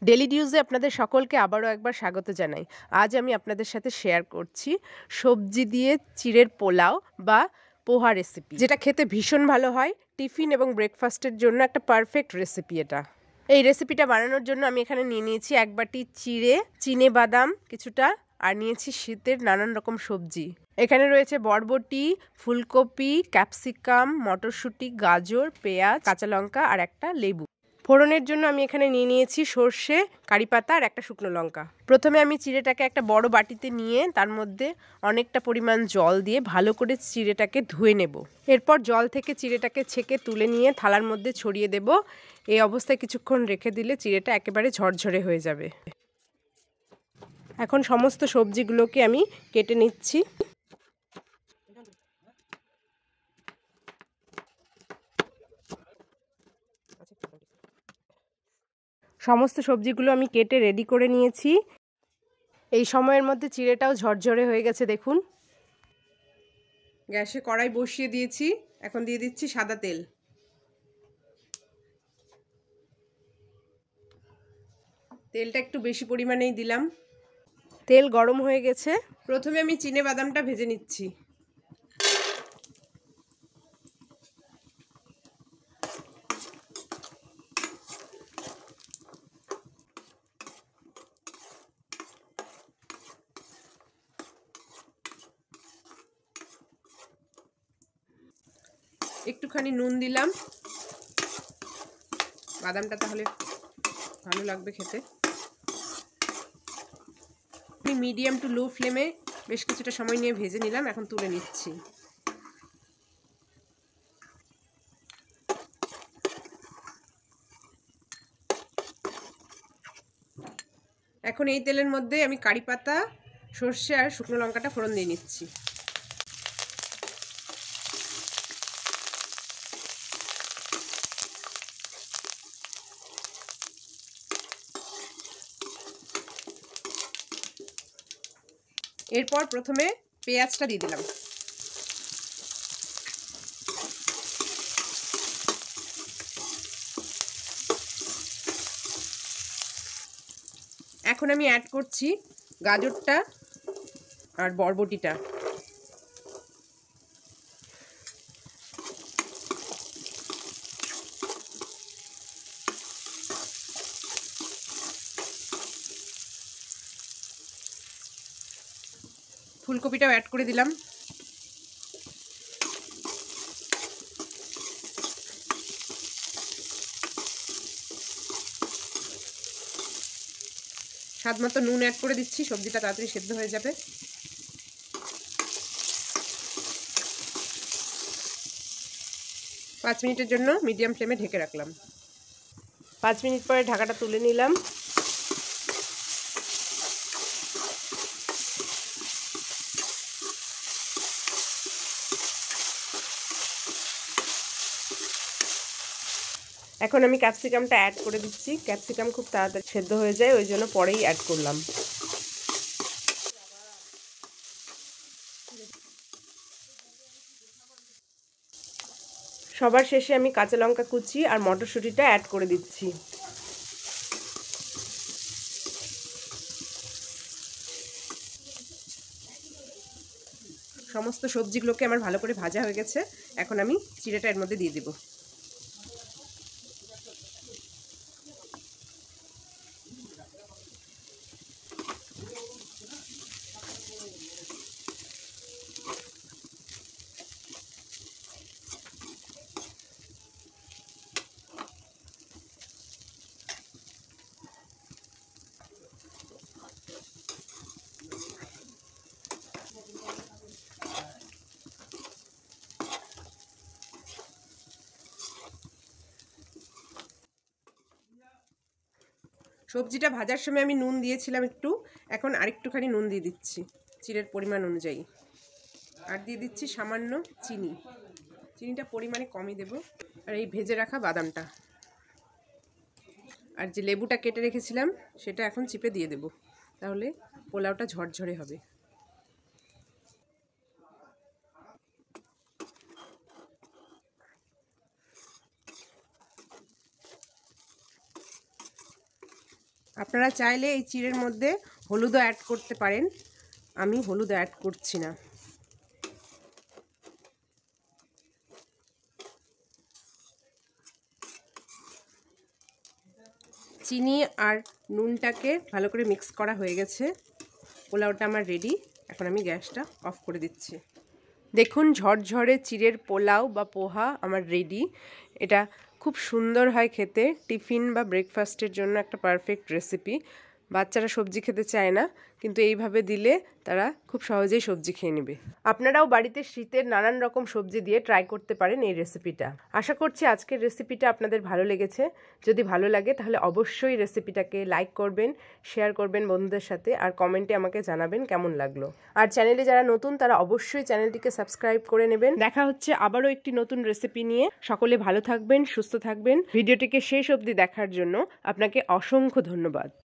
Daily নিউজে আপনাদের সকলকে আবারও একবার স্বাগত জানাই। আজ আমি আপনাদের সাথে শেয়ার করছি সবজি দিয়ে চিড়ের পোলাও বা পোহা রেসিপি, যেটা খেতে ভীষণ ভালো হয়। টিফিন এবং ব্রেকফাস্টের জন্য একটা পারফেক্ট রেসিপি এটা। এই রেসিপিটা বানানোর জন্য আমি এখানে নিয়ে নিয়েছি 1 বাটি চিড়ে, চিনে বাদাম কিছুটা, আর নিয়েছি শীতের নানান রকম সবজি। এখানে রয়েছে বরবটি, ফুলকপি, ক্যাপসিকাম, মটরশুঁটি, গাজর, পেঁয়াজ, কাঁচা লঙ্কা আর একটা লেবু। ফোড়নের জন্য আমি এখানে নিয়ে নিয়েছি সর্ষে, কারিপাতা আর একটা শুকনো লঙ্কা। প্রথমে আমি চিড়েটাকে একটা বড় বাটিতে নিয়ে তার মধ্যে অনেকটা পরিমাণ জল দিয়ে ভালো করে চিড়েটাকে ধুয়ে নেব। এরপর জল থেকে চিড়েটাকে ছেঁকে তুলে নিয়ে থালার মধ্যে ছড়িয়ে দেব। এই অবস্থায় কিছুক্ষণ রেখে দিলে চিড়েটা একেবারে ঝরঝরে হয়ে যাবে। এখন সমস্ত সবজিগুলোকে আমি কেটে নিচ্ছি। সমস্ত সবজিগুলো আমি কেটে রেডি করে নিয়েছি। এই সময়ের মধ্যে চিড়েটাও ঝরঝরে হয়ে গেছে দেখুন। গ্যাসে কড়াই বসিয়ে দিয়েছি, এখন দিয়ে দিচ্ছি সাদা তেল। তেলটা একটু বেশি পরিমাণেই দিলাম। তেল গরম হয়ে গেছে। প্রথমে আমি চিনে বাদামটা ভেজে নিচ্ছি। একটুখানি নুন দিলাম, বাদামটা তাহলে ভালো লাগবে খেতে। মিডিয়াম টু লো ফ্লেমে বেশ কিছুটা সময় নিয়ে ভেজে নিলাম, এখন তুলে নিচ্ছি। এখন এই তেলের মধ্যে আমি কারিপাতা, সর্ষে আর শুকনো লঙ্কাটা ফোড়ন দিয়ে নিচ্ছি। এরপর প্রথমে পেঁয়াজটা দিয়ে দিলাম। এখন আমি অ্যাড করছি গাজরটা আর বরবটিটা। ফুলকপিটাও অ্যাড করে দিলাম। স্বাদ মতো নুন অ্যাড করে দিচ্ছি, সবজিটা তাড়াতাড়ি সেদ্ধ হয়ে যাবে। পাঁচ মিনিটের জন্য মিডিয়াম ফ্লেমে ঢেকে রাখলাম। 5 মিনিট পরে ঢাকাটা তুলে নিলাম। এখন আমি ক্যাপসিকামটা অ্যাড করে দিচ্ছি। ক্যাপসিকাম খুব তাড়াতাড়ি সেদ্ধ হয়ে যায়, ওই জন্য পরেই অ্যাড করলাম। সবার শেষে আমি কাঁচা লঙ্কা কুচি আর মটরশুঁটিটা অ্যাড করে দিচ্ছি। সমস্ত সবজিগুলোকে আমার ভালো করে ভাজা হয়ে গেছে, এখন আমি চিড়েটা এর মধ্যে দিয়ে দেব। সবজিটা ভাজার সময় আমি নুন দিয়েছিলাম একটু, এখন আরেকটুখানি নুন দিয়ে দিচ্ছি চিড়ের পরিমাণ অনুযায়ী। আর দিয়ে দিচ্ছি সামান্য চিনি। চিনিটা পরিমাণে কমই দেব। আর এই ভেজে রাখা বাদামটা আর যে লেবুটা কেটে রেখেছিলাম সেটা এখন চিপে দিয়ে দেব, তাহলে পোলাওটা ঝরঝরে হবে। আপনারা চাইলে এই চিড়ের মধ্যে হলুদও অ্যাড করতে পারেন, আমি হলুদ অ্যাড করছি না। চিনি আর নুনটাকে ভালো করে মিক্স করা হয়ে গেছে। পোলাওটা আমার রেডি। এখন আমি গ্যাসটা অফ করে দিচ্ছি। দেখুন ঝরঝরে চিড়ের পোলাও বা পোহা আমার রেডি। এটা খুব সুন্দর হয় খেতে, টিফিন বা ব্রেকফাস্টের জন্য একটা পারফেক্ট রেসিপি। বাচ্চারা সবজি খেতে চায় না, কিন্তু এইভাবে দিলে তারা খুব সহজেই সবজি খেয়ে নেবে। আপনারাও বাড়িতে শীতের নানান রকম সবজি দিয়ে ট্রাই করতে পারেন এই রেসিপিটা। আশা করছি আজকের রেসিপিটা আপনাদের ভালো লেগেছে। যদি ভালো লাগে তাহলে অবশ্যই রেসিপিটাকে লাইক করবেন, শেয়ার করবেন বন্ধুদের সাথে, আর কমেন্টে আমাকে জানাবেন কেমন লাগলো। আর চ্যানেলে যারা নতুন তারা অবশ্যই চ্যানেলটিকে সাবস্ক্রাইব করে নেবেন। দেখা হচ্ছে আবারও একটি নতুন রেসিপি নিয়ে। সকলে ভালো থাকবেন, সুস্থ থাকবেন। ভিডিওটিকে শেষ অবধি দেখার জন্য আপনাকে অসংখ্য ধন্যবাদ।